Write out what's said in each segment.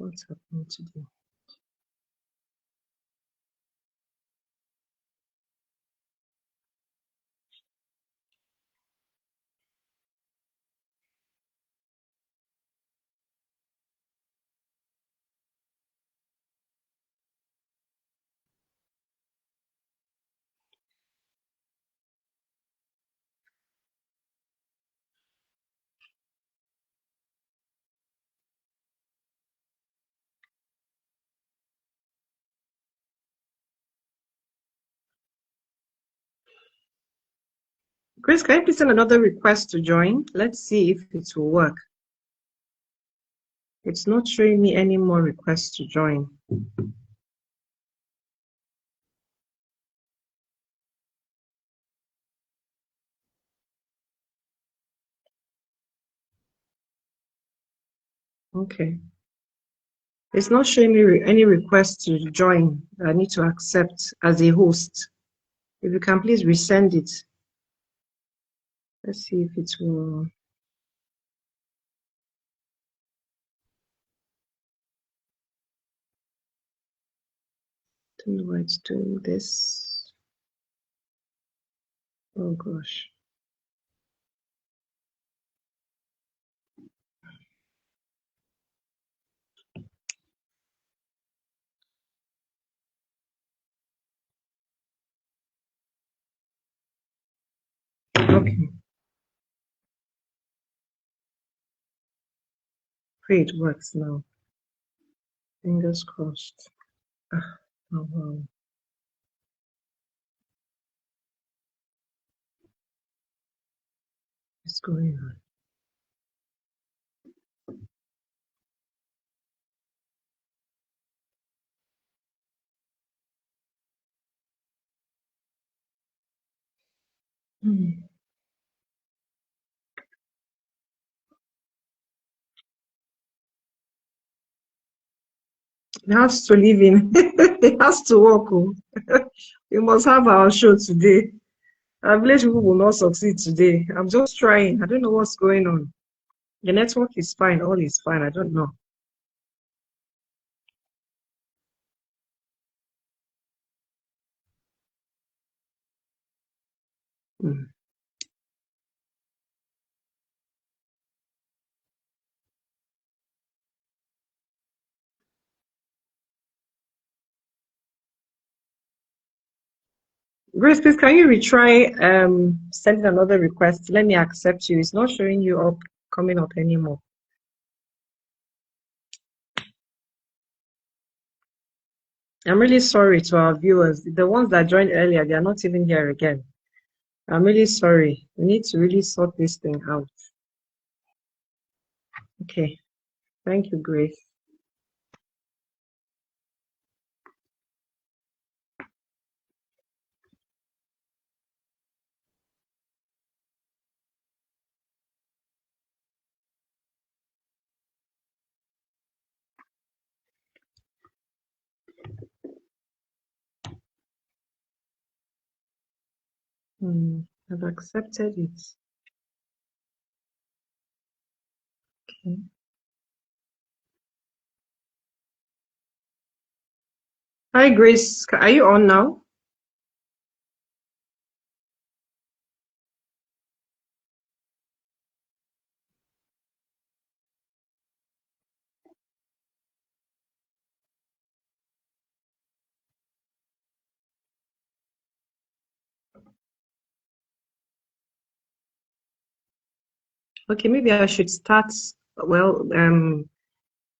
What's happening today? Grace, can you please send another request to join? Let's see if it will work. It's not showing me any more requests to join. Okay. It's not showing me any requests to join that I need to accept as a host. If you can please resend it. Let's see if it will. Don't know why it's doing this. Oh gosh. Okay. Pray it works now. Fingers crossed. Ah, oh wow. What's going on? It has to live in. It has to work. Oh. We must have our show today. Our village people will not succeed today. I'm just trying. I don't know what's going on. The network is fine. All is fine. I don't know. Mm. Grace, please, can you retry sending another request? Let me accept you. It's not showing you up, coming up anymore. I'm really sorry to our viewers. The ones that joined earlier, they are not even here again. I'm really sorry. We need to really sort this thing out. Okay. Thank you, Grace. I've accepted it. Okay. Hi, Grace. Are you on now? Okay, maybe I should start, well,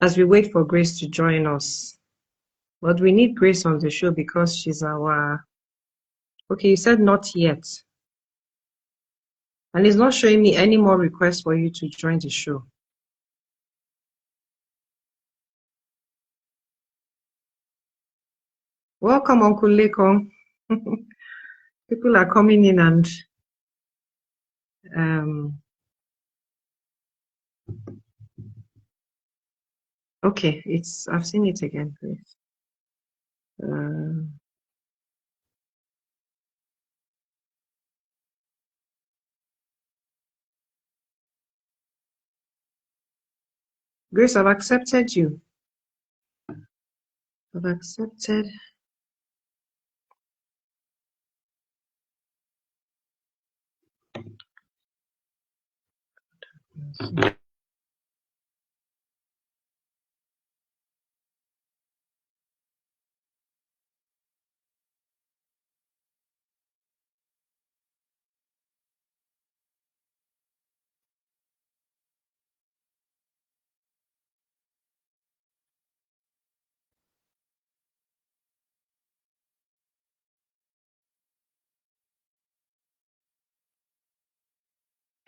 as we wait for Grace to join us. But we need Grace on the show because she's our... Okay, you said not yet. And it's not showing me any more requests for you to join the show. Welcome, Uncle Lekon. People are coming in and... okay, I've seen it again, please. Grace, I've accepted you. I've accepted.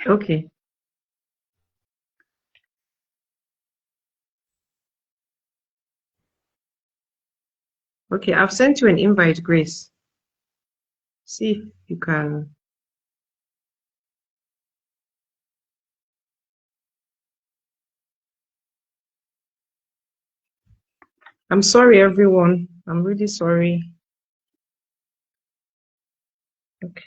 Okay. Okay, I've sent you an invite, Grace. See if you can. I'm sorry, everyone. I'm really sorry. Okay.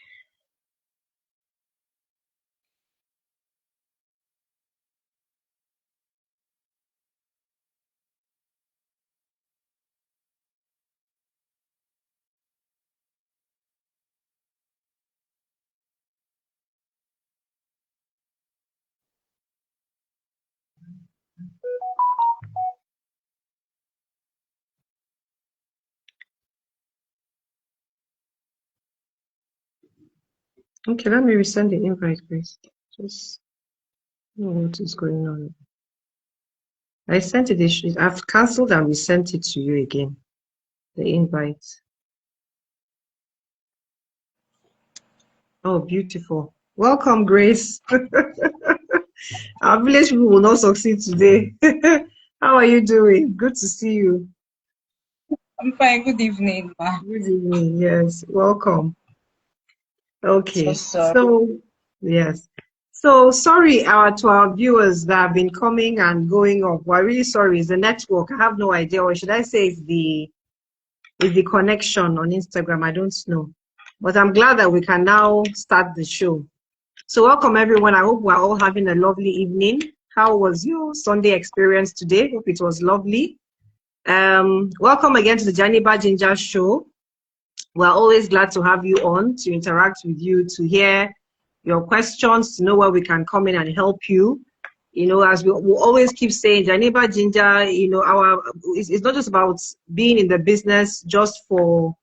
Okay, let me resend the invite, Grace. Just know what is going on. I sent it. I've cancelled and we sent it to you again. The invite. Oh, beautiful. Welcome, Grace. Our village people will not succeed today. How are you doing? Good to see you. I'm fine. Good evening, ma. Good evening. Yes, welcome. Okay, So, so yes. So sorry to our viewers that have been coming and going off. We're really sorry. It's the network. I have no idea. Or should I say it's the connection on Instagram? I don't know. But I'm glad that we can now start the show. So welcome everyone. I hope we're all having a lovely evening. How was your Sunday experience today? Hope it was lovely. Welcome again to the Janiba Ginger Show. We're always glad to have you on, to interact with you, to hear your questions, to know where we can come in and help you. You know, as we always keep saying, Janiba Ginger, you know, it's not just about being in the business just for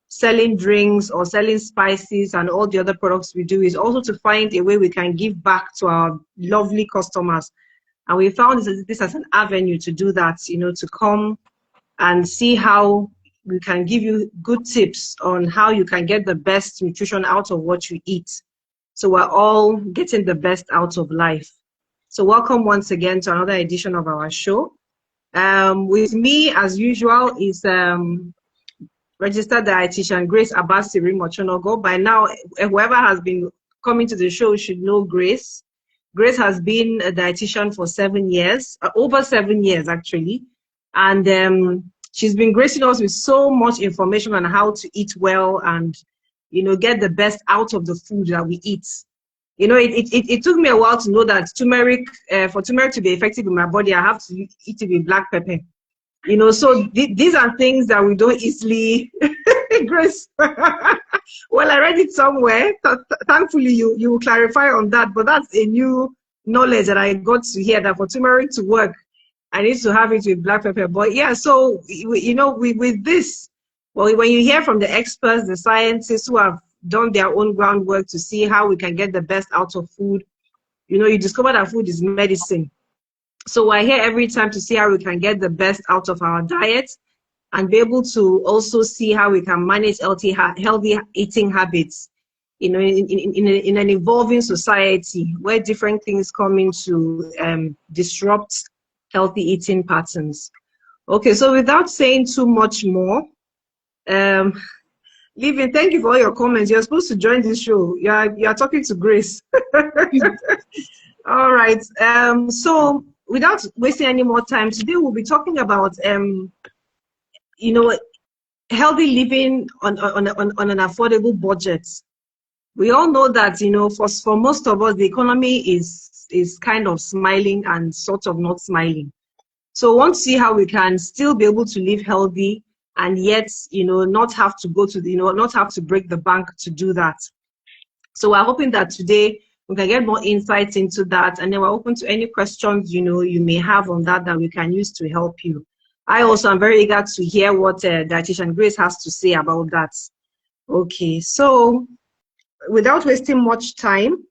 selling drinks or selling spices and all the other products we do. Is also to find a way we can give back to our lovely customers. And we found this as an avenue to do that, you know, to come and see how we can give you good tips on how you can get the best nutrition out of what you eat. So we're all getting the best out of life. So welcome once again to another edition of our show. With me, as usual, is registered dietitian Grace Abasiri Mochonogo. By now, whoever has been coming to the show should know Grace. Grace has been a dietitian for 7 years, over 7 years actually. And she's been gracing us with so much information on how to eat well and, you know, get the best out of the food that we eat. You know, it took me a while to know that turmeric, for turmeric to be effective in my body, I have to eat it with black pepper. You know, so these are things that we don't easily, Grace. Well, I read it somewhere. Thankfully, you will clarify on that. But that's a new knowledge that I got to hear, that for turmeric to work, I need to have it with black pepper. But yeah, so, you know, with this, well, when you hear from the experts, the scientists who have done their own groundwork to see how we can get the best out of food, you know, you discover that food is medicine. So we're here every time to see how we can get the best out of our diet and be able to also see how we can manage healthy eating habits, you know, in an evolving society where different things come in to disrupt healthy eating patterns. Okay, so without saying too much more, Living, thank you for all your comments. You're supposed to join this show. You are talking to Grace. All right. So without wasting any more time, today we'll be talking about you know, healthy living on an affordable budget. We all know that, you know, for most of us, the economy is kind of smiling and sort of not smiling. So we want to see how we can still be able to live healthy and yet, not have to go to the, not have to break the bank to do that. So we're hoping that today we can get more insights into that, and then we're open to any questions, you may have on that we can use to help you. I also am very eager to hear what Dietitian Grace has to say about that. Okay, so without wasting much time,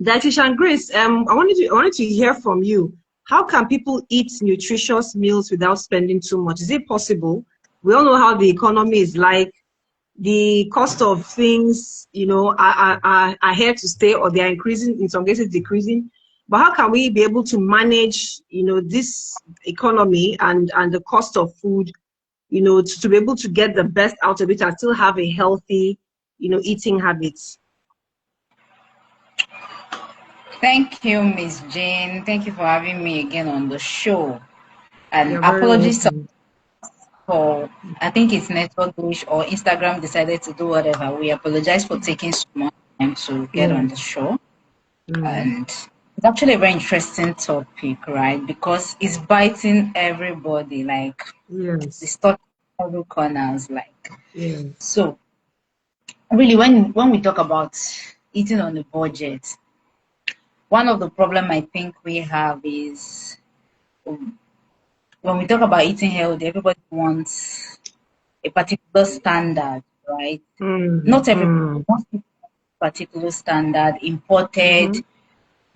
Dietitian Grace, I wanted to hear from you. How can people eat nutritious meals without spending too much? Is it possible? We all know how the economy is like. The cost of things, are here to stay, or they are increasing, in some cases decreasing. But how can we be able to manage, this economy and the cost of food, to be able to get the best out of it and still have a healthy, eating habits? Thank you, Miss Jane. Thank you for having me again on the show. And You're very apologies welcome. for, I think it's network glitch or Instagram decided to do whatever. We apologize for taking so much time to get on the Yes. show. Mm. And it's actually a very interesting topic, right? Because it's biting everybody, like Yes. it's touching every corners, like. Yes. So really, when we talk about eating on a budget, one of the problem I think we have is, when we talk about eating healthy, everybody wants a particular standard, right? Mm. Not everybody Mm. wants a particular standard, imported,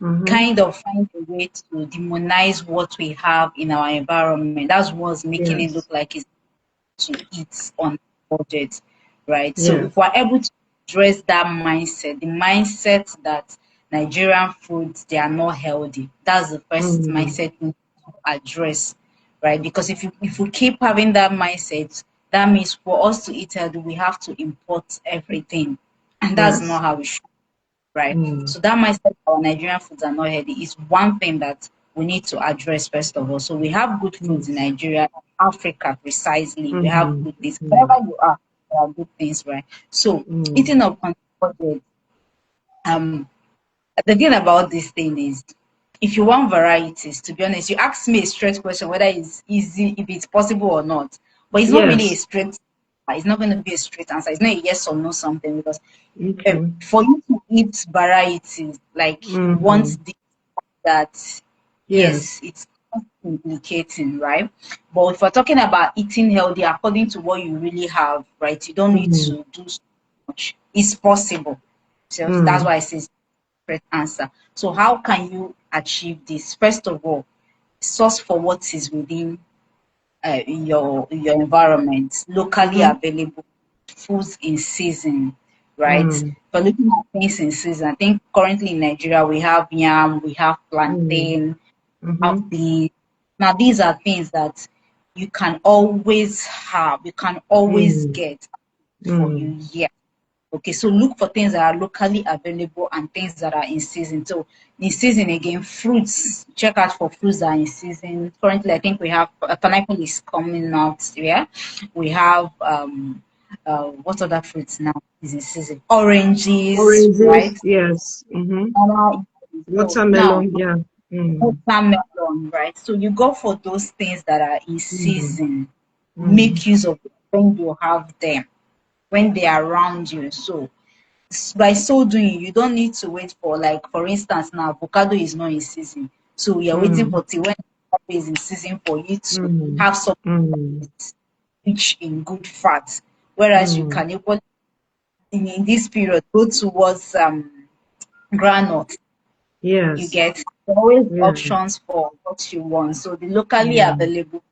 Mm-hmm. kind of find a way to demonize what we have in our environment. That's what's making it Yes. look like it's to eat on budget, right? So Yes. if we're able to address that mindset, the mindset that Nigerian foods, they are not healthy, that's the first Mm. mindset we need to address, right? Because if we keep having that mindset, that means for us to eat healthy, we have to import everything, and that's Yes. not how we should, right? Mm. So that mindset our Nigerian foods are not healthy is one thing that we need to address first of all. So we have good foods in Yes. Nigeria, Africa precisely. We have Mm-hmm. good things. Mm. Wherever you are, there are good things, right? So Mm. eating up on budget. Um, the thing about this thing is, if you want varieties, to be honest, you ask me a straight question whether it's easy, if it's possible or not. But it's not really a Yes. straight. It's not going to be a straight answer. It's not a yes or no something, because Okay. for you to eat varieties, like you Mm-hmm. want the that, Yes. yes, it's complicating, right? But if we're talking about eating healthy according to what you really have, right, you don't need Mm. to do so much. It's possible. So that's Mm. why I say it's the correct answer. So how can you achieve this? First of all, source for what is within your environment, locally Mm-hmm. available foods in season, right? Mm. But looking at things in season, I think currently in Nigeria we have yam, we have Mm. plantain, Mm-hmm. have beans. Now these are things that you can always have, you can always Mm. get for Mm. you. Yeah. Okay, so look for things that are locally available and things that are in season. So in season again, fruits. Check out for fruits that are in season. Currently, I think we have pineapple is coming out. Yeah, we have what other fruits now is in season? Oranges, right? Oranges. Yes. Mm-hmm. So now Watermelon. Yeah. Mm. watermelon, right? So you go for those things that are in Mm. season. Mm. Make use of it when you have them, when they are around you. So by so doing, you don't need to wait for, like, for instance, now avocado is not in season, so you're waiting Mm. for till when avocado is in season for you to Mm. have something Mm. that's rich in good fats. Whereas you Mm. can even in this period go towards granite. You Yes. get always Yeah. options for what you want. So the locally Mm. available,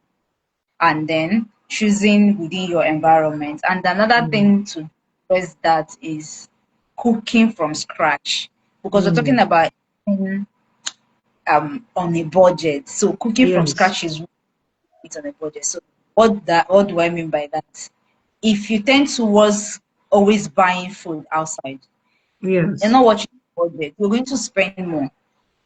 and then choosing within your environment. And another Mm. thing to address that is cooking from scratch, because we're talking Mm. about on a budget. So cooking from Yes. scratch is it on a budget. So what do I mean by that? If you tend towards always buying food outside, you're Yes. not watching the budget, you're going to spend more.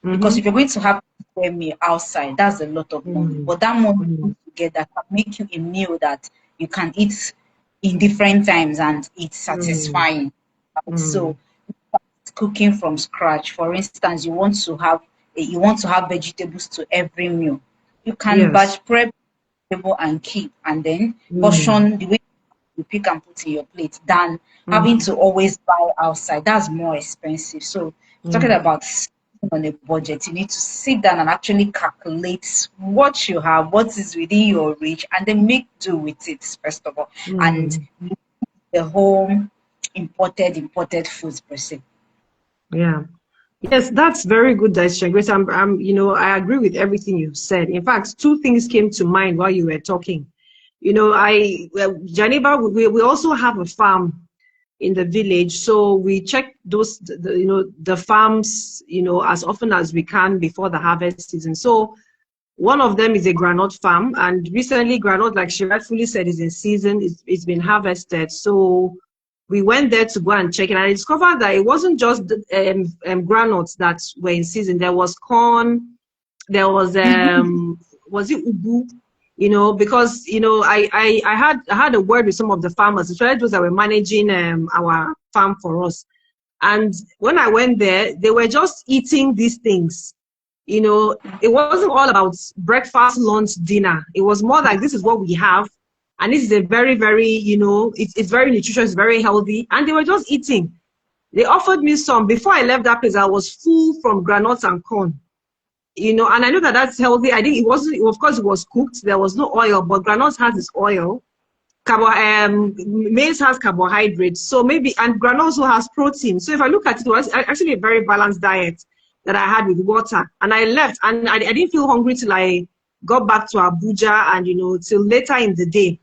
Because Mm-hmm. if you're going to have a square meal outside, that's a lot of money. Mm. But that money Mm. put together can make you a meal that you can eat in different times and it's Mm. satisfying. Mm. So cooking from scratch, for instance, you want to have vegetables to every meal. You can Yes. batch prep available and keep, and then Mm. portion the way you pick and put in your plate than having Mm. to always buy outside. That's more expensive. So talking Mm. about on a budget, you need to sit down and actually calculate what you have, what is within your reach, and then make do with it first of all, and Mm. the whole imported foods per se. Yeah. Yes, that's very good, Daisha Grace. I agree with everything you said. In fact, two things came to mind while you were talking. Geneva, we also have a farm in the village, so we check the farms, as often as we can before the harvest season. So one of them is a granite farm, and recently granite, like she rightfully said, is in season. It's been harvested. So we went there to go and check it, and I discovered that it wasn't just granules that were in season. There was corn, there was it ubu? Because I had a word with some of the farmers, especially those that were managing our farm for us. And when I went there, they were just eating these things. It wasn't all about breakfast, lunch, dinner. It was more like this is what we have. And this is a very, very, it's very nutritious, very healthy. And they were just eating. They offered me some. Before I left that place, I was full from granules and corn. And I know that that's healthy. I think it wasn't, of course, it was cooked. There was no oil, but granules has its oil. Maize has carbohydrates, so maybe, and granola also has protein. So if I look at it, it was actually a very balanced diet that I had with water. And I left, and I didn't feel hungry till I got back to Abuja, and till later in the day.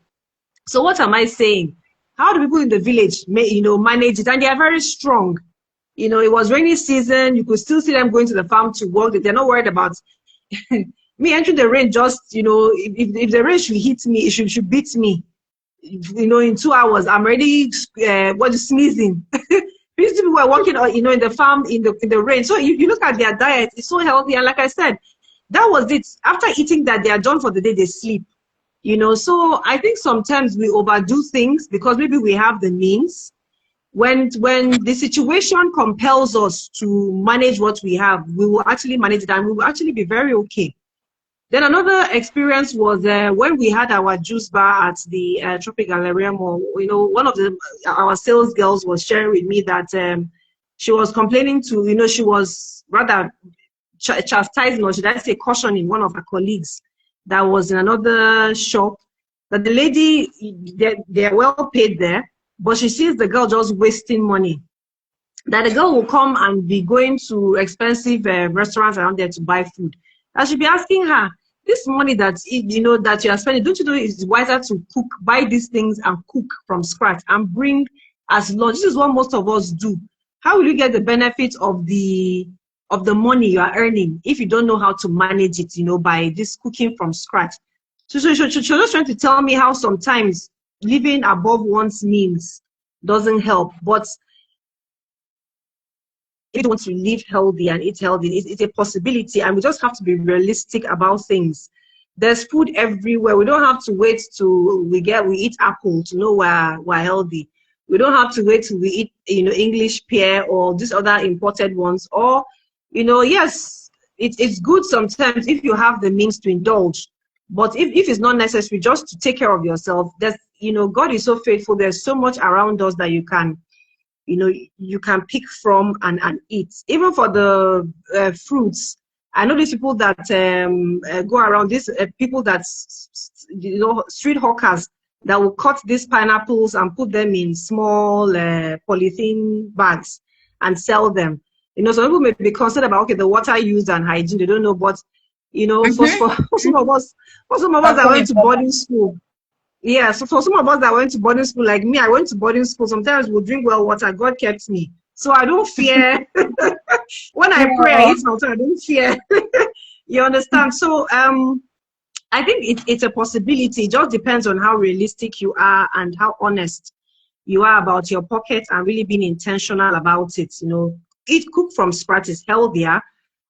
So what am I saying? How do people in the village manage it? And they are very strong. It was rainy season. You could still see them going to the farm to work. They're not worried about me entering the rain. Just if the rain should hit me, it should beat me. In 2 hours, I'm already sneezing. These people were working, in the farm in the rain. So you look at their diet; it's so healthy. And like I said, that was it. After eating that, they are done for the day. They sleep. So I think sometimes we overdo things because maybe we have the means. When the situation compels us to manage what we have, we will actually manage it, and we will actually be very okay. Then another experience was when we had our juice bar at the Tropic Galleria Mall. One of our sales girls was sharing with me that she was complaining to, she was rather chastising, or should I say cautioning, one of her colleagues that was in another shop, that the lady, they're well paid there, but she sees the girl just wasting money. That the girl will come and be going to expensive restaurants around there to buy food. I should be asking her, this money that that you are spending, don't you know it's wiser to buy these things and cook from scratch and bring as lunch? This is what most of us do. How will you get the benefit of the money you are earning if you don't know how to manage it, by this cooking from scratch? So she was just trying to tell me how sometimes living above one's means doesn't help, but if you want to live healthy and eat healthy, it's a possibility, and we just have to be realistic about things. There's food everywhere. We don't have to wait till we eat apple to know we're healthy. We don't have to wait till we eat English pear or these other imported ones. Or yes, it's good sometimes if you have the means to indulge, but if it's not necessary, just to take care of yourself. There's God is so faithful. There's so much around us that you can pick from and eat. Even for the fruits, I know these people that go around, these people that street hawkers that will cut these pineapples and put them in small polythene bags and sell them. Some people may be concerned about the water use and hygiene. They don't know, but for some of us that went to boarding school. Yeah, so for some of us that went to boarding school, like me, I went to boarding school. Sometimes we'll drink well water. God kept me. So I don't fear. When I pray, I eat water. I don't fear. You understand? So I think it's a possibility. It just depends on how realistic you are and how honest you are about your pocket and really being intentional about it. Cook from scratch is healthier,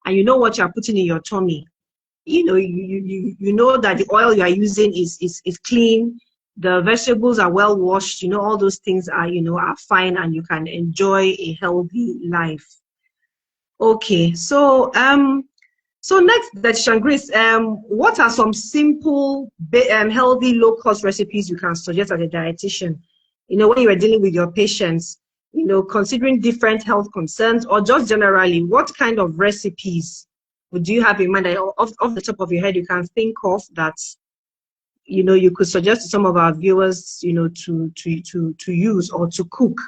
and you know what you're putting in your tummy. You know that the oil you are using is clean, the vegetables are well washed, all those things are fine, and you can enjoy a healthy life. Okay, so So next, dietitian Grace, what are some simple, healthy, low-cost recipes you can suggest as a dietitian? You know, when you are dealing with your patients, you know, considering different health concerns, or just generally, what kind of recipes would you have in mind that off the top of your head you can think of that, you know, you could suggest to some of our viewers, you know, to use or to cook,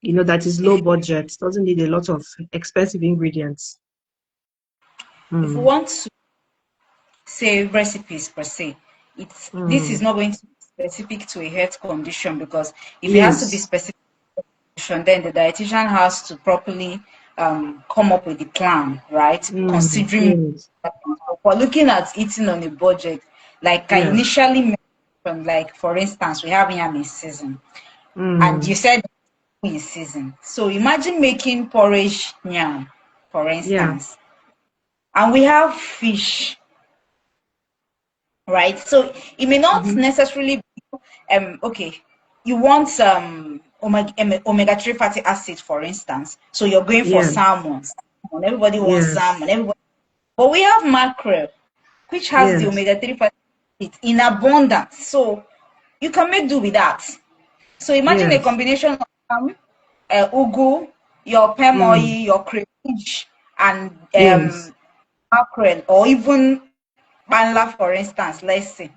you know, that is low budget, doesn't need a lot of expensive ingredients. If we want to say recipes per se, this is not going to be specific to a health condition, because if it has to be specific to a condition, then the dietitian has to properly come up with the plan, right? Considering for looking at eating on a budget, like I initially mentioned, like for instance, we have yam in season, and you said in season. So imagine making porridge yam, for instance, and we have fish, right? So it may not necessarily be, okay, you want omega-3 fatty acid, for instance. So you're going for salmon. Everybody wants salmon. But we have mackerel, which has the omega-3 fatty acid in abundance. So you can make do with that. So imagine a combination of ugu, your palm oil, your crayfish, and mackerel, or even banla, for instance, let's say.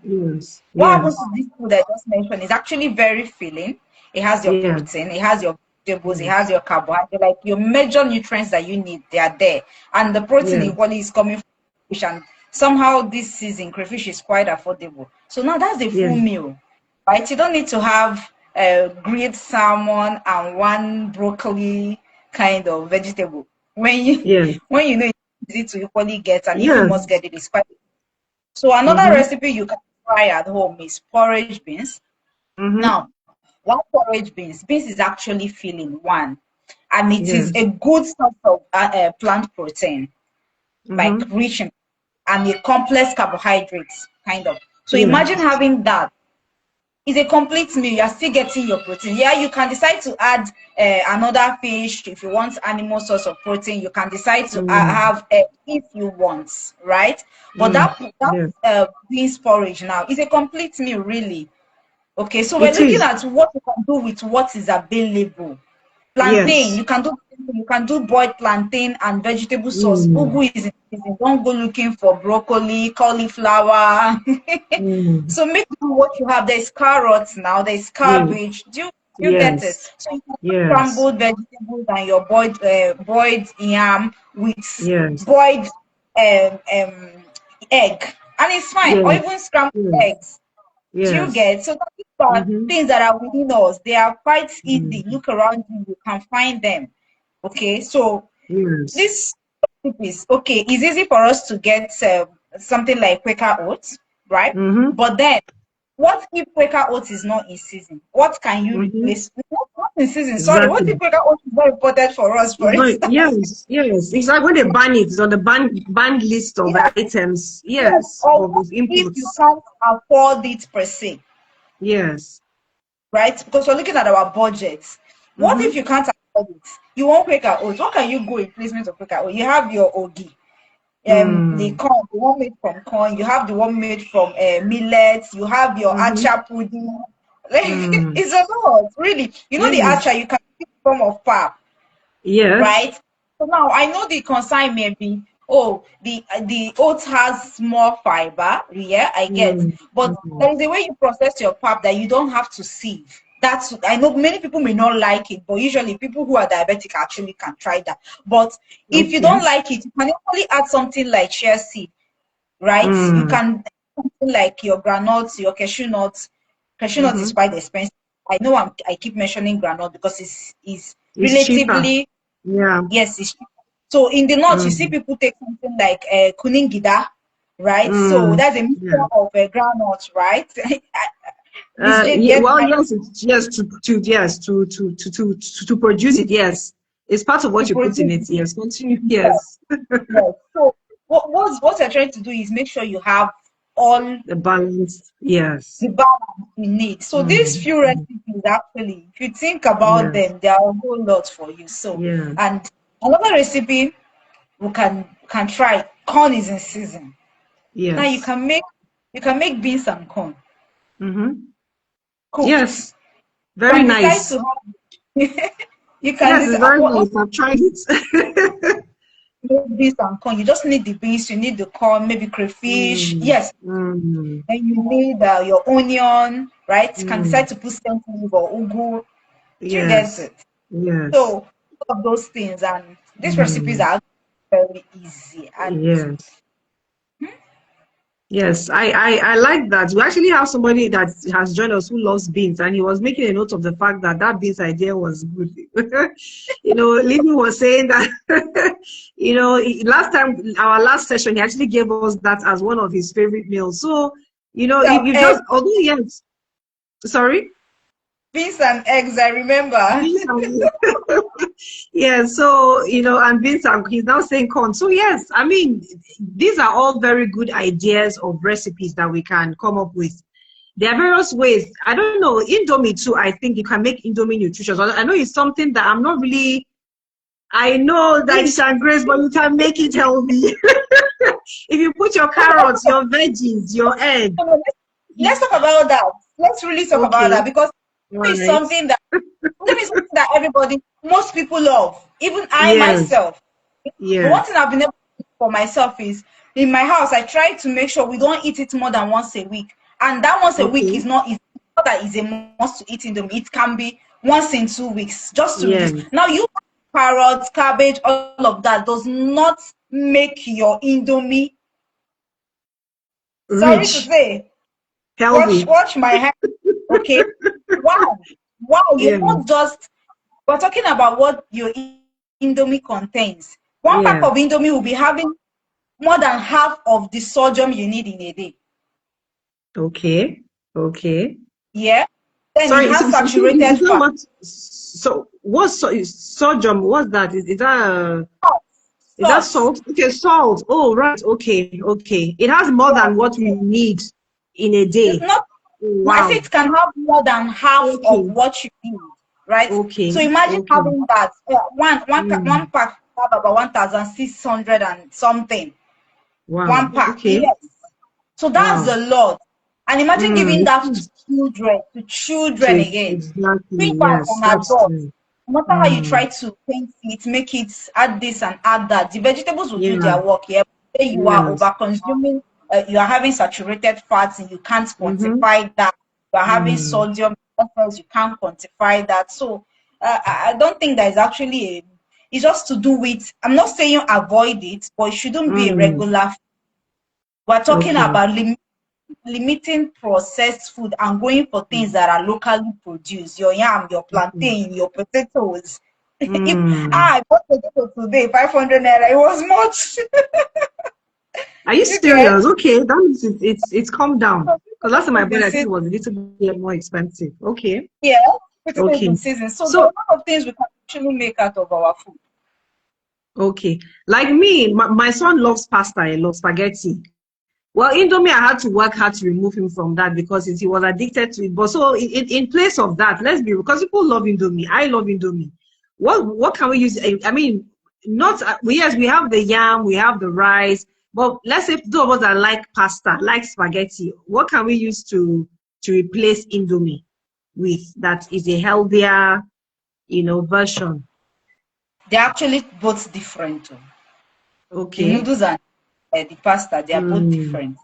What happens to this food I just mentioned is actually very filling. It has your protein, it has your vegetables, it has your carbohydrate, like your major nutrients that you need, they are there. And the protein equally is coming from fish, and somehow this season crayfish is quite affordable. So now that's a full meal, right? You don't need to have grilled salmon and one broccoli kind of vegetable. When you know it's easy to equally get, and if you must get it, it's quite. So another recipe you can try at home is porridge beans. Now, one porridge beans is actually filling, one, and it is a good source of plant protein, like rich in, and a complex carbohydrates, kind of. So imagine having that. It's a complete meal. You're still getting your protein. Yeah, you can decide to add another fish if you want animal source of protein. You can decide to have if you want, right? But that beans porridge now is a complete meal, really. Okay, so we're looking at what you can do with what is available. Plantain, you can do boiled plantain and vegetable sauce. Ugu is easy. Don't go looking for broccoli, cauliflower. So make do what you have. There's carrots now, there's cabbage. Do you get it? So you can scrambled vegetables and your boiled yam with boiled egg, and it's fine. Or even scrambled eggs. Do you get? So these are things that are within us. They are quite easy. Look around you, you can find them. Okay, so this is okay. It's easy for us to get something like Quaker oats, right? But then, what if Quaker oats is not in season? What can you replace? Not in season. Sorry, what if Quaker oats is not important for us? For instance, It's like when they ban it, it's on the banned list of items. Or if you can't afford it per se. Right? Because we're looking at our budgets. What if you can't afford it? You want Quaker oats. What can you go in replacement of Quaker oats? You have your ogi. The corn, the one made from corn. You have the one made from millets. You have your acha pudding. Like, it's a lot, really. You know the acha, you can make form of pap. Right? So now I know the concern may be, oh, the oats has more fiber. Yeah, I get. But there is a way you process your pap that you don't have to sieve. That's, I know many people may not like it, but usually people who are diabetic actually can try that. But if you don't like it, you can only add something like shea seed, right? You can something like your granules, your cashew nuts. Cashew nuts is quite expensive. I know I keep mentioning granule because it's relatively cheaper. Yes, it's cheaper. So in the north, you see people take something like kuningida, right? So that's a mixture of groundnuts, right? To produce it, it's part of what you put in it. Yes, continue. Yes. So what you're trying to do is make sure you have all the balance. The balance you need. So these few recipes, actually, if you think about them, they are a whole lot for you. So and another recipe we can try, corn is in season. Now Yes. you can make beans and corn cooked. Yes. You Very can decide nice. to have you can Yes, it's decide very what nice. I've tried it. make beans and corn. You just need the beans, you need the corn, maybe crayfish. Mm, Yes. mm, Then you need your onion, right? You can decide mm. to put scent leaf or ugu. Do you get Yes. it? Yes. So all of those things, and these recipes Mm, are very easy. And yes. Yes, I like that. We actually have somebody that has joined us who loves beans, and he was making a note of the fact that that beans idea was good. Livy was saying that, last time, our last session, he actually gave us that as one of his favorite meals. So, you egg, just, although, yes, sorry? beans and eggs, I remember. Beans and yeah, so and he's now saying corn. So yes, I mean these are all very good ideas of recipes that we can come up with. There are various ways. I don't know, Indomie too. I think you can make Indomie nutritious. I know it's something that I'm not really. I know that it's grace, but you can make it healthy. If you put your carrots, your veggies, your egg. Let's talk about that. Let's really talk about that Okay. because it's Right. something that everybody, most people love. Even I Yes. myself. The one Yes. thing I've been able to do for myself is in my house, I try to make sure we don't eat it more than once a week. And that once a week Okay. is not that is a must to eat Indomie. It can be once in 2 weeks, just to reduce. Yes. Now you carrots, cabbage, all of that does not make your Indomie, sorry to Rich. say, Healthy. watch my hand, okay? Wow. Wow, you're Yeah. not just, we're talking about what your Indomie contains. One pack Yeah. of Indomie will be having more than half of the sodium you need in a day. Okay. Okay. Yeah. Then it Sorry, has is saturated that fat. what? So what's sodium? What's that? Is that Salt. salt? Okay, salt. Oh, right. Okay, okay. It has more Yes. than what we need in a It's day. not, Oh, I say wow. it can have more than half of Okay. what you need, right? So Okay. imagine Okay. having that one Mm. pack have about 1,600 and something. Wow. One pack, Okay. yes. So that's Wow. a lot. And imagine giving It that is. to children again. Exactly. People as Yes, an that's adult, true. no matter how you try Mm. to paint it, make it, add this and add that, the vegetables will do Yeah. their work. Yeah, say you are Yes. over consuming, you are having saturated fats and you can't Mm-hmm. quantify that. You are having Mm. sodium levels, you can't quantify that. So I don't think that is actually it's just to do with, I'm not saying avoid it, but it shouldn't be a Mm. regular. We're talking Okay. about limiting processed food and going for things that are locally produced. Your yam, your Okay. plantain, your potatoes. If Mm. I bought potato today, 500 naira, it was much. Are you You get serious? Okay, that means it's come down. Because last time I bought it, I think season. it was a little bit more expensive. Okay. Yeah, potato is Okay. in season. So there are So, a lot of things we can actually make out of our food. okay. Like me, my son loves pasta, he loves spaghetti. Well, Indomie, I had to work hard to remove him from that because he was addicted to it. But so in place of that, let's be, because people love Indomie. I love Indomie. What can we use? I mean, not yes, we have the yam, we have the rice, but let's say those of us that like pasta, like spaghetti, what can we use to replace Indomie with that is a healthier, version? They're actually both different too. The Okay. noodles and the pasta, they are both Mm, different.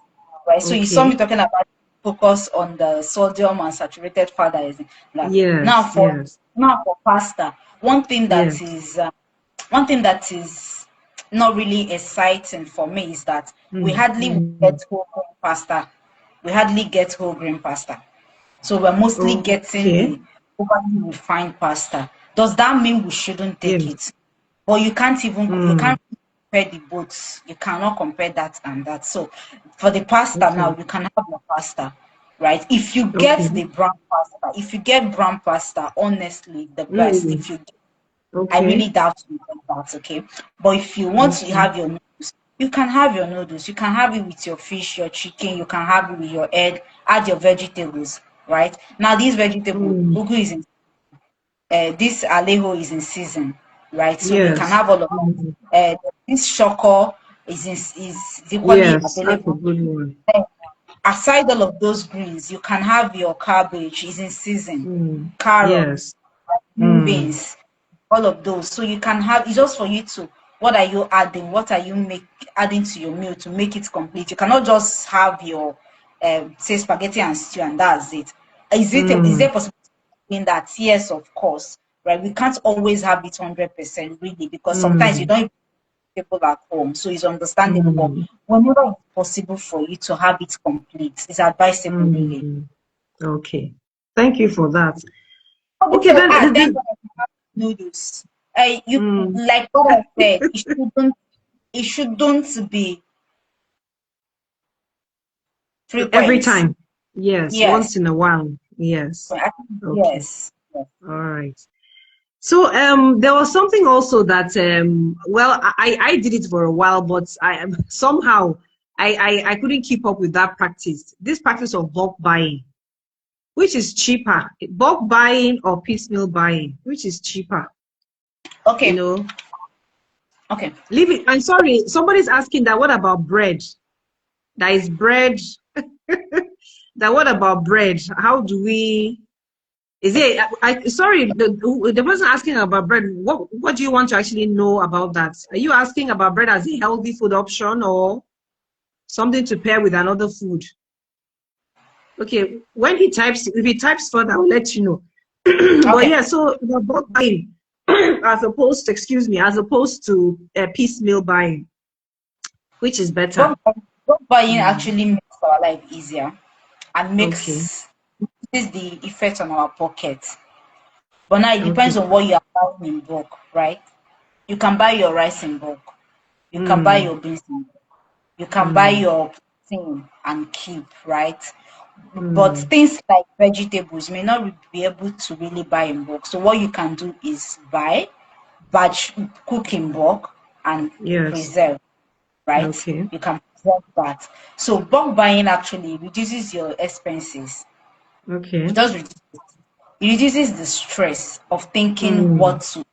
Right. So you saw me okay. talking about focus on the sodium and saturated fat that is in that. Now Yes, for yes, pasta, yes. one thing that is not really exciting for me is that we Mm, hardly mm, get whole grain pasta. We hardly get whole grain pasta. So we're mostly getting okay. the overly refined pasta. Does that mean we shouldn't take Yes. it? But you Mm, can't compare the both. You cannot compare that and that. So for the pasta now, okay. you can have your pasta, right? If you get Okay. the brown pasta, if you get brown pasta, honestly, the best. Mm, If you, I okay. really doubt you get that, okay? But if you want to Okay. have your noodles, you can have your noodles. You can have it with your fish, your chicken. You can have it with your egg. Add your vegetables, right? Now, these vegetables, Mm, ugu is in, this aleho is in season, right? So we can yes. have all of Mm, that. This shoko, is equally Yes, that's a available. good one. Aside all of those greens, you can have your cabbage is in season, Mm. carrot, Yes. green Mm. beans, all of those. So you can have it's just for you to what are you adding? What are you adding to your meal to make it complete? You cannot just have your say spaghetti and stew and that's it. Is there Mm. possibility in that? Yes, of course. Right. We can't always have it 100% really because sometimes you Mm. don't even have people at home. So it's understandable. But Mm. whenever it's possible for you to have it complete, it's advisable really. Mm. Okay. Thank you for that. Okay, Also, then. thank God I have noodles. You Mm. like what I said. It shouldn't be Every frequent. time. Yes, Yes. once in a while. Yes. Okay. Yes. Yes. All right. So there was something also that well I did it for a while, but I somehow I couldn't keep up with that practice. This practice of bulk buying, which is cheaper, bulk buying or piecemeal buying, which is cheaper, you Okay. know. Okay. Leave it. I'm sorry, somebody's asking that what about bread? That is bread. That what about bread? How do we is it? Sorry, the person asking about bread. What do you want to actually know about that? Are you asking about bread as a healthy food option or something to pair with another food? Okay, when he types, if he types further, I'll let you know. But Okay. yeah, so the bulk buying, excuse me, as opposed to piecemeal buying, which is better. Bulk buying Mm, actually makes our life easier and okay, makes this the effect on our pocket. But now it depends okay. on what you are buying in bulk, right? You can buy your rice in bulk. You can buy Mm, your beans in bulk. You can buy mm, your protein and keep, right? But mm. things like vegetables you may not be able to really buy in bulk. So what you can do is batch, cook in bulk and Yes, preserve, right? okay, You can preserve that. So bulk buying actually reduces your expenses. okay. It reduces the stress of thinking Mm, what to.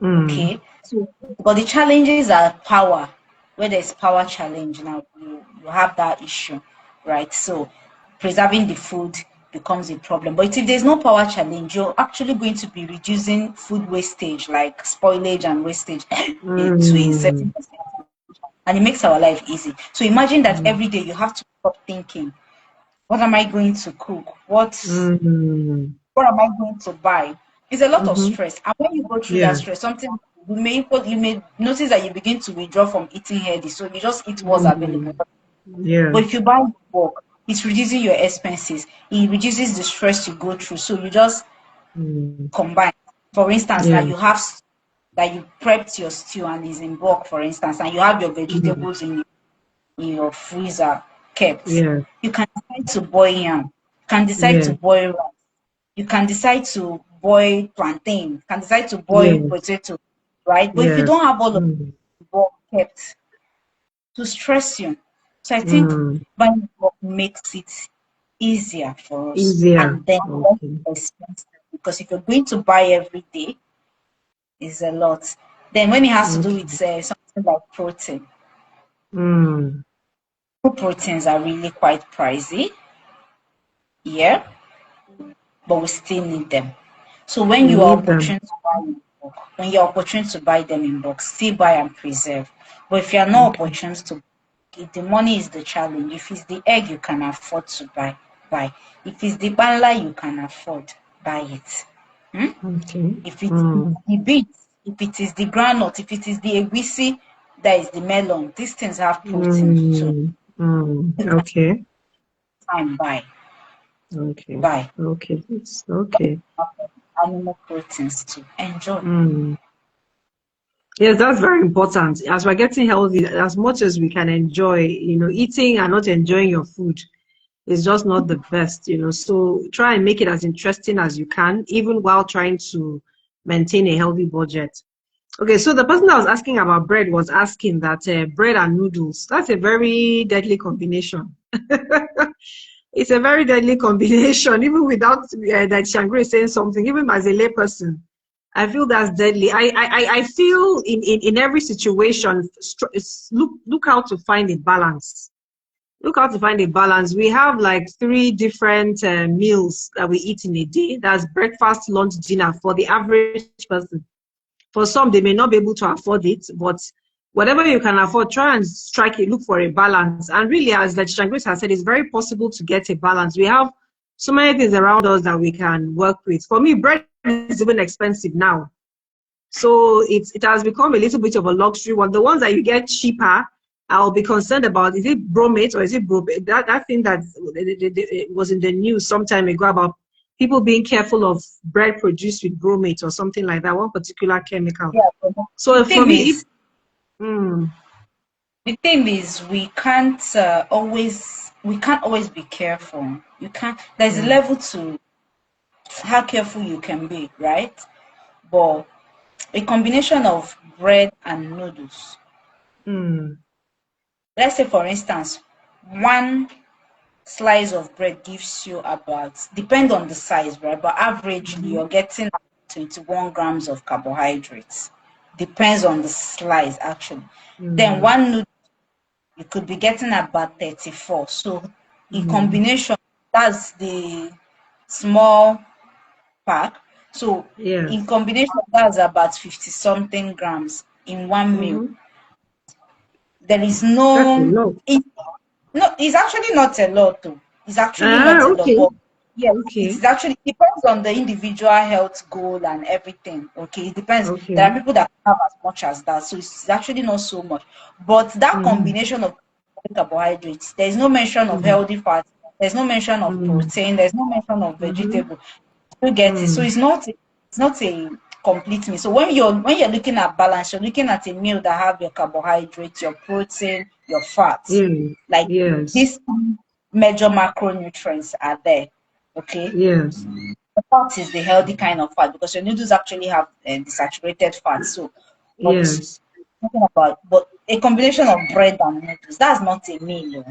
mm. Okay. So but the challenges are power. Where there's power challenge now, you have that issue, right? So preserving the food becomes a problem. But if there's no power challenge, you're actually going to be reducing food wastage, like spoilage and wastage, to a Mm, certain percent. And it makes our life easy. So imagine that mm, every day you have to stop thinking, what am I going to cook? mm, What am I going to buy? It's a lot of mm-hmm. stress. And when you go through that Yeah. stress, something you may notice that you begin to withdraw from eating healthy. So you just eat what's available. Mm, yeah. But if you buy in bulk, it's reducing your expenses. It reduces the stress you go through. So you just Mm, combine. For instance, now yeah. you prepped your stew and is in bulk, for instance, and you have your Mm, vegetables in your freezer kept. yeah. You can decide to boil yam. You can decide to Yeah. boil rice. You can decide to boil plantain. You can decide to boil Yeah. potato, right? But if you Yes. don't have all of Mm, the bulk kept to stress you, so I think mm. buying bulk makes it easier for us Easier. and then less Okay. expensive because if you're going to buy every day, it's a lot. Then when it has to do with Okay. something like protein, Mm, food proteins are really quite pricey, yeah, but we still need them. So when we you are need them. opportune to buy in bulk, when you're opportune to buy them in bulk, still buy and preserve. But if you're not Okay. opportune to, if the money is the challenge. If it's the egg you can afford to buy. If it's the banla you can afford, buy it. Hmm? Okay. If it is Mm, the beets, if it is the groundnut, if it is the eguisi, that is the melon, these things have protein too. mm, mm. You can Okay. time Okay. buy Okay. It's okay. animal proteins to enjoy. Mm. Yes, that's very important. As we're getting healthy, as much as we can enjoy, eating and not enjoying your food is just not the best. So try and make it as interesting as you can, even while trying to maintain a healthy budget. Okay, so the person that was asking about bread was asking that bread and noodles, that's a very deadly combination. It's a very deadly combination, even without that Shangri saying something, even as a layperson. I feel that's deadly. I feel in every situation, look how to find a balance. Look how to find a balance. We have like 3 different meals that we eat in a day. That's breakfast, lunch, dinner for the average person. For some, they may not be able to afford it, but whatever you can afford, try and strike it, look for a balance. And really, as the Grace has said, it's very possible to get a balance. We have so many things around us that we can work with. For me, bread is even expensive now. So it has become a little bit of a luxury one. The ones that you get cheaper, I'll be concerned about, is it bromate or is it bromate? That thing that it was in the news some time ago about people being careful of bread produced with bromate or something like that, one particular chemical. Yeah, So the for thing me, is, the thing is, we can't always be careful. You can't. There's a level to how careful you can be, right? But a combination of bread and noodles. Let's say, for instance, one slice of bread gives you about, depend on the size, right? But averagely, you're getting 21 grams of carbohydrates. Depends on the slice, actually. Then one noodle, you could be getting about 34. So in combination, that's the small pack. So in yes. combination, that's about 50 something grams in one meal. There is That's a no, lot. no, it's actually not a lot though. It's actually not a lot. Okay. But yes, Okay. it's actually depends on the individual health goal and everything. Okay, it depends. There Okay. are people that have as much as that, so it's actually not so much. But that combination of carbohydrates, there's no mention of healthy fat, there's no mention of protein, there's no mention of vegetable. You get it. So it's not a complete meal. So when you're looking at balance, you're looking at a meal that have your carbohydrates, your protein, your fats. Yes. Like Yes. these major macronutrients are there. Okay. Yes. The fat is the healthy kind of fat because your noodles actually have the saturated fat. So, but Yes. talking about but a combination of bread and noodles, that's not a meal.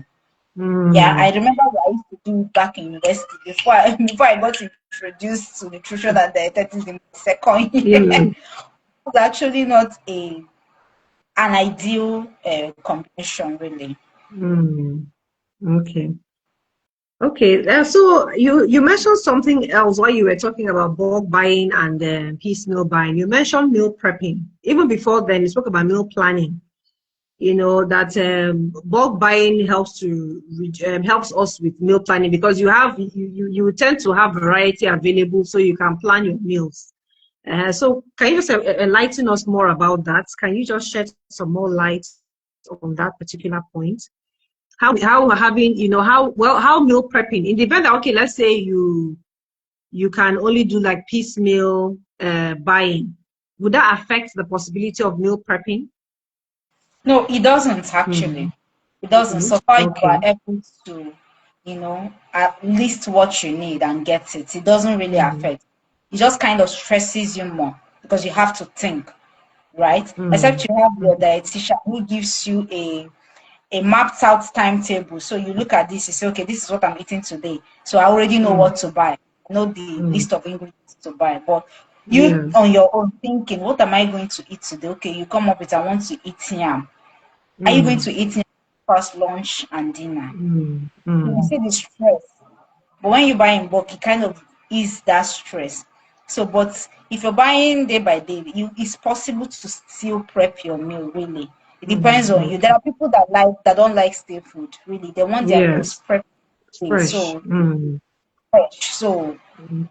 Yeah, I Mm. remember what I used to do back in university before I, before I got introduced to nutrition and dietetics in my second year. Yeah. It was actually not an ideal combination, really. Mm. Okay. Okay. So you mentioned something else while you were talking about bulk buying and piecemeal buying. You mentioned meal prepping. Even before then, you spoke about meal planning. You know that bulk buying helps us with meal planning because you tend to have variety available, so you can plan your meals. So can you just enlighten us more about that? Can you just shed some more light on that particular point? How having how meal prepping in the event that, okay, let's say you can only do like piecemeal buying, would that affect the possibility of meal prepping? No, it doesn't actually. Mm. It doesn't. So far, you are Okay. able to, at least what you need and get it. It doesn't really Mm. affect. It just kind of stresses you more because you have to think, right? Except Mm. you have your Mm. dietitian who gives you a mapped out timetable. So you look at this, you say, okay, this is what I'm eating today. So I already know Mm. what to buy. I know the Mm. list of ingredients to buy. But you Yes. on your own thinking, what am I going to eat today? Okay, you come up with I want to eat yam. Are you going Mm. to eat yam first, lunch, and dinner? Mm. You Mm. see the stress. But when you buy in bulk, it kind of ease that stress. So, but if you're buying day by day, it's possible to still prep your meal. Really, it depends Mm. on you. There Okay. are people that don't like stale food. Really, they want their meals Yes. prepped, Fresh. so Mm. fresh. So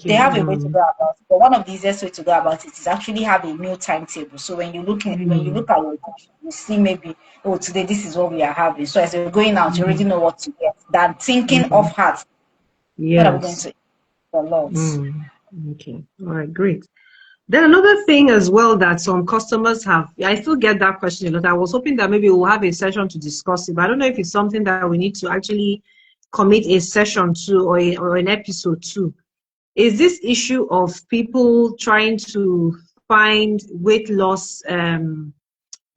they Okay. have a way to Mm. go about it. But one of the easiest way to go about it is actually have a meal timetable. So when you look Mm. at your dish, you see maybe, oh, today this is what we are having. So as you're going out, you already Mm. know what to get. Than thinking of Mm. heart, what are we going Yes. to eat for lunch? Mm. Okay. All right. Great. Then another thing as well that some customers have, I still get that question a lot. I was hoping that maybe we'll have a session to discuss it, but I don't know if it's something that we need to actually commit a session to or an episode to. Is this issue of people trying to find weight loss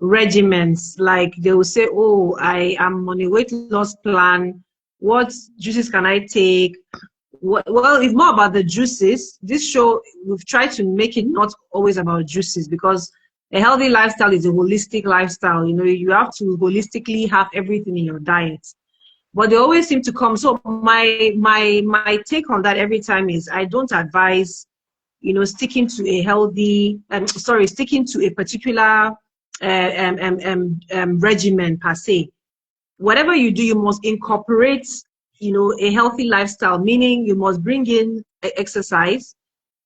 regimens? Like they will say, oh, I am on a weight loss plan. What juices can I take? Well, it's more about the juices. This show, we've tried to make it not always about juices, because a healthy lifestyle is a holistic lifestyle. You know, you have to holistically have everything in your diet. But they always seem to come. So my take on that every time is, I don't advise, you know, sticking to a healthy, sticking to a particular regimen per se. Whatever you do, you must incorporate, you know, a healthy lifestyle, meaning you must bring in exercise.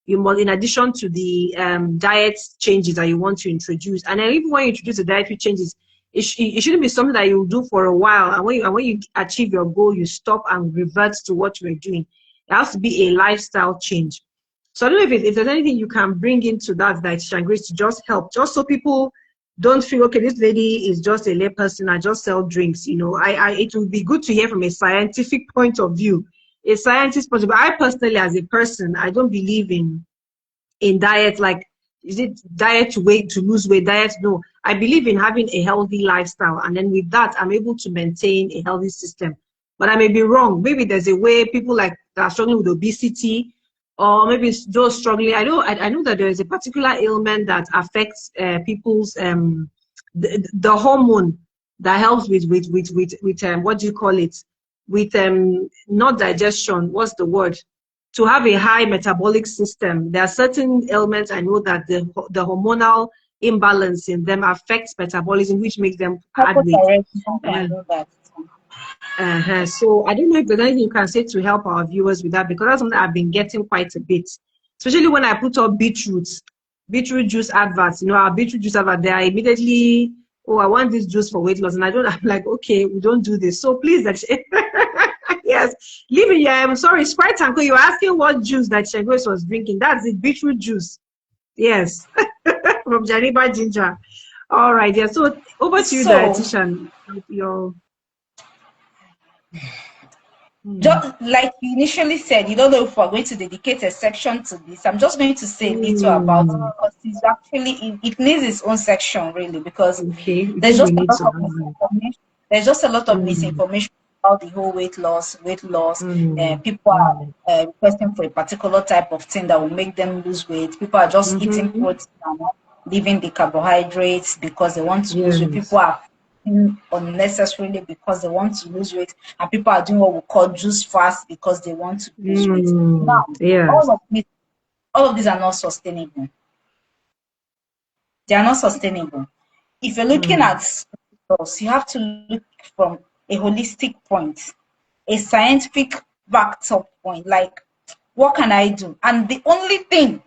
You must, in addition to the diet changes that you want to introduce, and then even when you introduce the dietary changes, it shouldn't be something that you do for a while, and when you achieve your goal, you stop and revert to what you were doing. It has to be a lifestyle change. So I don't know if there's anything you can bring into that dietitian Grace to just help, just so people don't feel, okay, this lady is just a layperson, I just sell drinks. You know, it would be good to hear from a scientific point of view, a scientist point of view. I personally, as a person, I don't believe in diet, like, is it diet to lose weight, diet? No, I believe in having a healthy lifestyle, and then with that, I'm able to maintain a healthy system. But I may be wrong. Maybe there's a way people like that are struggling with obesity, or maybe those struggling. I know that there is a particular ailment that affects people's the hormone that helps with what do you call it, with not digestion, what's the word, to have a high metabolic system. There are certain ailments I know that the hormonal imbalance in them affects metabolism, which makes them add weight. So I don't know if there's anything you can say to help our viewers with that, because that's something I've been getting quite a bit, especially when I put up beetroot juice adverts. You know, our beetroot juice advert, they are immediately, oh, I want this juice for weight loss, and I'm like, okay, we don't do this. So please, that yes, leave it. I'm sorry, Sprite and Co. You were asking what juice that Shegwes was drinking. That's it, beetroot juice. Yes, from Janiba Ginger. All right, yeah. So over to you, dietitian. Just like you initially said, you don't know if we're going to dedicate a section to this. I'm just going to say a little about it, because it's actually, it needs its own section, really, because there's just a lot of misinformation. There's just a lot of misinformation about the whole weight loss. People are requesting for a particular type of thing that will make them lose weight. People are just eating protein and not leaving the carbohydrates because they want to lose weight. People are unnecessarily because they want to lose weight, and people are doing what we call juice fast because they want to lose weight. Now, all of these are not sustainable. They are not sustainable. If you're looking at loss, you have to look from a holistic point, a scientific backed up point, like, what can I do? And the only thing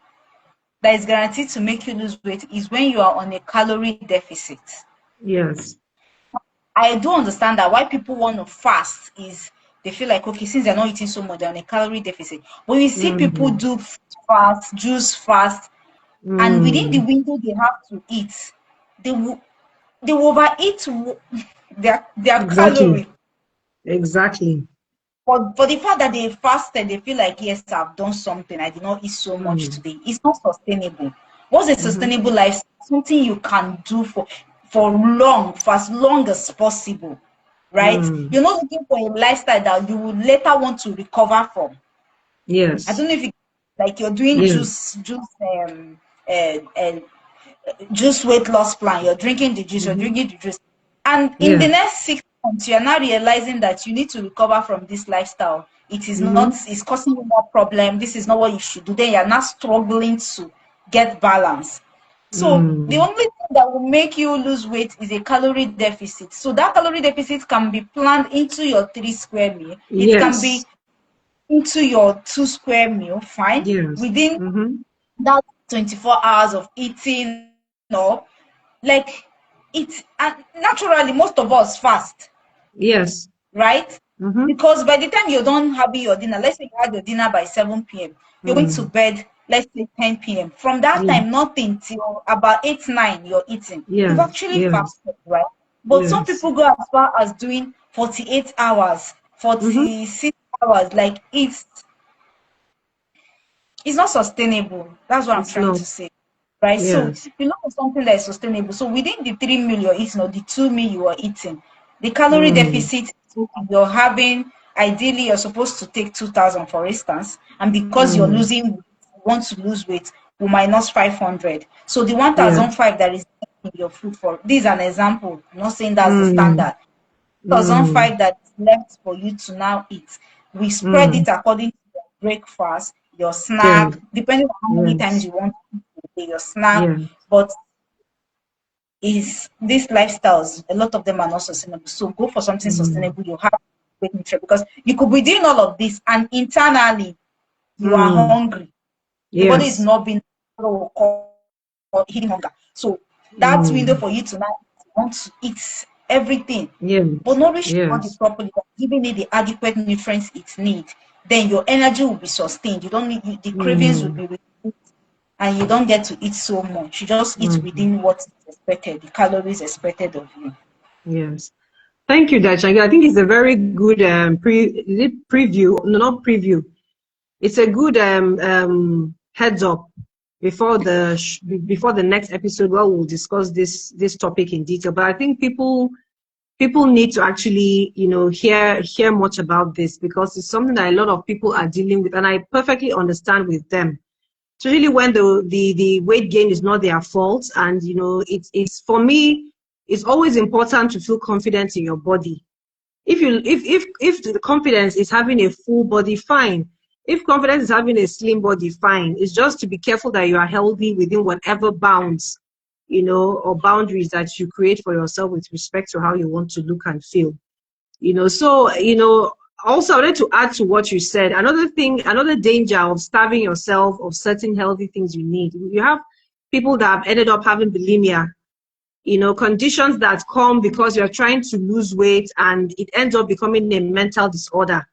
that is guaranteed to make you lose weight is when you are on a calorie deficit. Yes. I do understand that why people want to fast is they feel like, okay, since they're not eating so much, they're on a calorie deficit. When you see people do fast, juice fast, and within the window they have to eat, they will overeat their calorie. Exactly. For the fact that they fasted, they feel like, yes, I've done something. I did not eat so much today. It's not sustainable. What's a sustainable life? Something you can do for as long as possible, right? You're not looking for a lifestyle that you will later want to recover from. Yes. I don't know if like you're doing juice weight loss plan. You're drinking the juice. You're drinking the juice, and in the next 6 months, you're now realizing that you need to recover from this lifestyle. It is not. It's causing you more problem. This is not what you should do. Then you're not struggling to get balance. So the only thing that will make you lose weight is a calorie deficit. So that calorie deficit can be planned into your 3 square meal. It can be into your 2 square meal, fine. Within that 24 hours of eating, like it's naturally most of us fast. Yes. Right? Because by the time you're done having your dinner, let's say you had your dinner by 7 p.m., you're going to bed, let's say 10 p.m. From that time, nothing till about 8, 9, you're eating. You've actually fasted, right? But some people go as far as doing 48 hours, 46 hours. Like, it's not sustainable. That's what I'm trying to say. Right? So you look for something that is sustainable. So within the 3 meal you're eating, or the 2 meal you are eating, the calorie deficit you're having ideally you're supposed to take 2,000, for instance, and because you're want to lose weight, you minus 500. So the Yes. 1,005 that is in your food, for this is an example, I'm not saying that's the standard. 1,005 that is left for you to now eat, we spread it according to your breakfast, your Yeah. snack, depending on how many times Yes. you want to eat your snack. Yeah. But is these lifestyles, a lot of them are not sustainable. So go for something sustainable. You have great nutrition, because you could be doing all of this and internally you are hungry. The body is Yes. not being or hidden hunger. So that window for you to now want to eat everything, Yes. but nourish your body Yes. properly, giving it the adequate nutrients it needs. Then your energy will be sustained. You don't need the cravings will be reduced, and you don't get to eat so much. You just eat within what is expected, the calories expected of you. Yes. Thank you, Dachangi. I think it's a very good preview. No, not preview. It's a good heads up before the next episode where we'll discuss this topic in detail. But I think people need to actually, hear much about this, because it's something that a lot of people are dealing with, and I perfectly understand with them. Especially when the weight gain is not their fault, and it's for me, it's always important to feel confident in your body. If the confidence is having a full body, fine. If confidence is having a slim body, fine. It's just to be careful that you are healthy within whatever bounds, or boundaries that you create for yourself with respect to how you want to look and feel. So, also I wanted to add to what you said. Another danger of starving yourself of certain healthy things you need. You have people that have ended up having bulimia, conditions that come because you're trying to lose weight and it ends up becoming a mental disorder.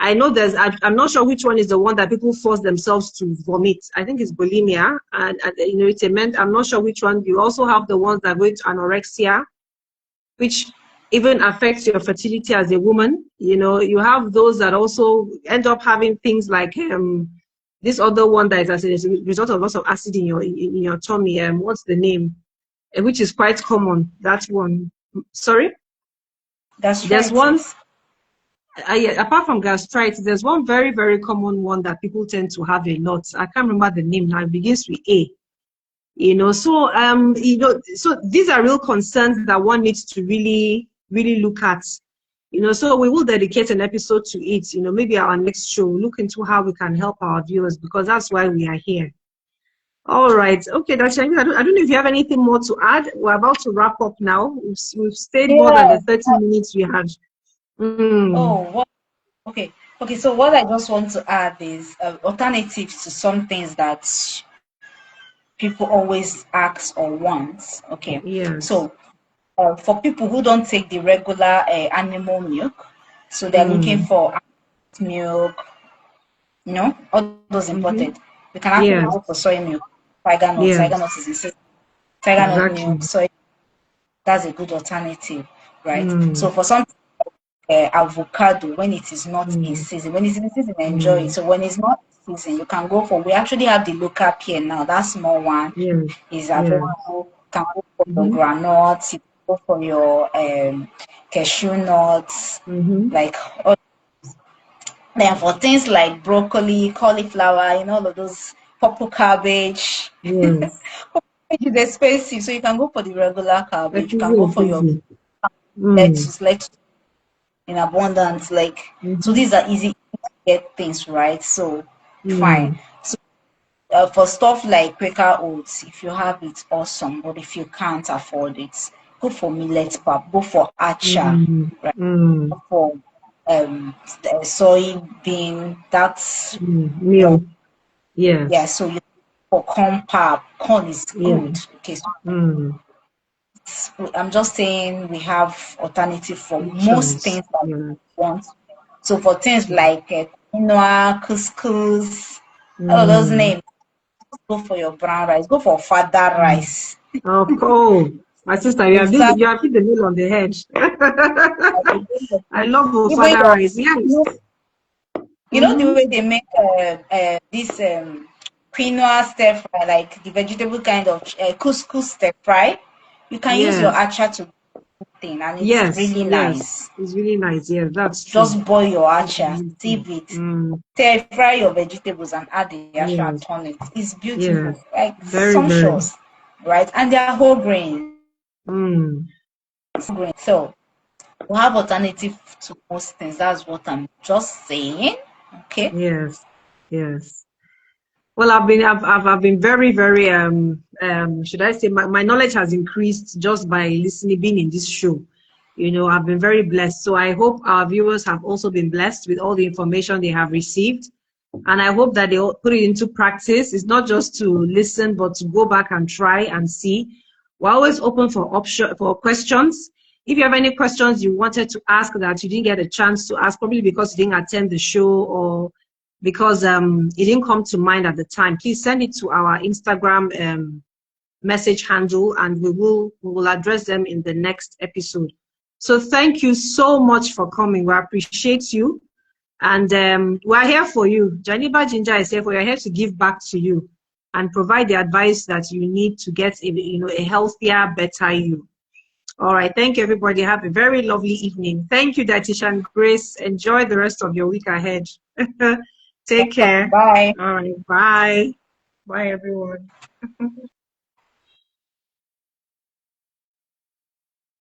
I know I'm not sure which one is the one that people force themselves to vomit. I think it's bulimia, and it's I'm not sure which one. You also have the ones that go into anorexia, which even affects your fertility as a woman. You have those that also end up having things like this other one that is as a result of loss of acid in your tummy. What's the name? Which is quite common. That one. Sorry? There's one, Gastritis. yeah, apart from gastritis, there's one very, very common one that people tend to have a lot. I can't remember the name now. It begins with A. So these are real concerns that one needs to really, really look at. So we will dedicate an episode to it. Maybe our next show, look into how we can help our viewers, because that's why we are here. All right. Okay, Dr. I don't know if you have anything more to add. We're about to wrap up now. We've stayed more than the 30 minutes we had. Oh, okay. Okay, so what I just want to add is alternatives to some things that people always ask or want. Okay, Yes. so for people who don't take the regular animal milk, so they're looking for milk, all those imported. We can actually Yes. go for soy milk, tiger nut. Yes. Tiger nut is in tiger nut Exactly. milk, soy. That's a good alternative, right? So for some avocado, when it is not in season, when it's in season, enjoy it. So when it's not in season, you can go for. We actually have the local pear now. That small one is available. You can go for your granules. You can go for your cashew nuts, like. Then for things like broccoli, cauliflower, all of those purple cabbage. Yes. Cabbage is expensive, so you can go for the regular cabbage. You can go for your lettuce in abundance. So these are easy to get things, right? So fine. So for stuff like Quaker oats, if you have it, awesome. But if you can't afford it, go for millet pap. Go for acha, right? Go for soybean. That's meal. Yes. Yeah. So you for corn pap. Corn is good. Okay. So I'm just saying we have alternative for most things that we want. So for things like quinoa, couscous, all of those names, go for your brown rice. Go for fada rice. Oh, my sister, you have hit the nail on the head. I love fada rice. Yes. You know the way they make this quinoa stir fry, like the vegetable kind of couscous stir fry. You can use your acha to thing, and it's Yes, really yes. nice. It's really nice. Yeah, that's true. Just boil your That's acha, really true. sieve it, Mm, fry your vegetables, and add the acha and yes, turn it. It's yes. beautiful, like Very, very. sumptuous, right? And they are whole grains. Mm, So we have alternative to most things. That's what I'm just saying. Okay. yes, yes. Well, I've been very, very, should I say, my knowledge has increased just by listening, being in this show. You know, I've been very blessed. So I hope our viewers have also been blessed with all the information they have received. And I hope that they all put it into practice. It's not just to listen, but to go back and try and see. We're always open for questions. If you have any questions you wanted to ask that you didn't get a chance to ask, probably because you didn't attend the show or because it didn't come to mind at the time, please send it to our Instagram message handle, and we will address them in the next episode. So thank you so much for coming. We appreciate you. And we're here for you. Janiba Ginger is here for you. We're here to give back to you and provide the advice that you need to get a healthier, better you. All right. Thank you, everybody. Have a very lovely evening. Thank you, Dietitian Grace. Enjoy the rest of your week ahead. Take care. Bye. All right. Bye. Bye, everyone.